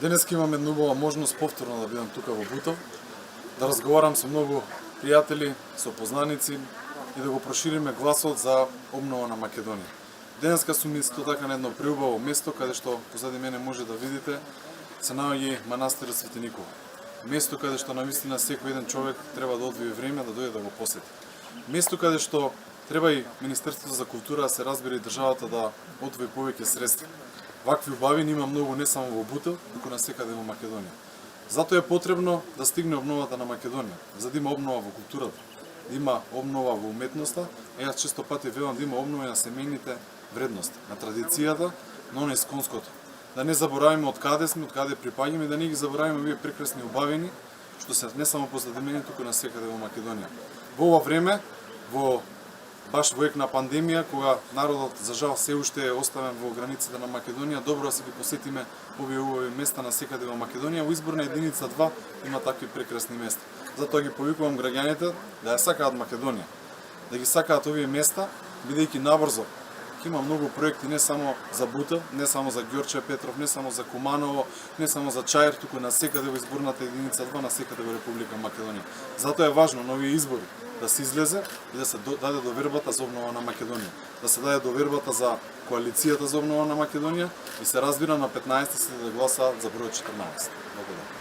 Денеска имам една убава можност повторно да бидам тука во Бутов, да разговарам со многу пријатели, со познаници и да го прошириме гласот за обнова на Македонија. Денеска сум исто така на едно преубаво место каде што позади мене може да видите се наоѓа и манастирот Свети Никола. Место каде што навистина секој еден човек треба да одвие време да дојде да го посети. Место каде што треба и Министерството за култура да се разбере и државата да одвои повеќе средства. Вакви убавини има многу не само во Бутов, туку насекаде во Македонија. Затоа е потребно да стигне обновата на Македонија, за да има обнова во културата, да има обнова во уметноста, а јас често пати велам да има обнова на семејните вредности, на традицијата, но на исконското. Да не забораваме од каде сме, од каде припаѓаме, да не ги забораваме овие прекрасни убавини што се не само позади мене, туку насекаде во Македонија. Во ова време, баш во ек на пандемија, кога народот за жал се уште е оставен во границите на Македонија, добро да се ги посетиме овие убави места насекаде во Македонија. Во изборна единица 2 има такви прекрасни места. Затоа ги повикувам граѓаните да ја сакаат Македонија, да ги сакаат овие места, бидејќи набрзо има многу проекти не само за Бутов, не само за Ѓорче Петров, не само за Куманово, не само за Чаир, туку насекаде во изборната единица 2, насекаде во Република Македонија. Затоа е важно на овие избори да се излезе и да се даде довербата за обнова на Македонија, да се даде довербата за коалицијата за обнова на Македонија и се разбира на 15 се да гласаат за број 14. Благодарам.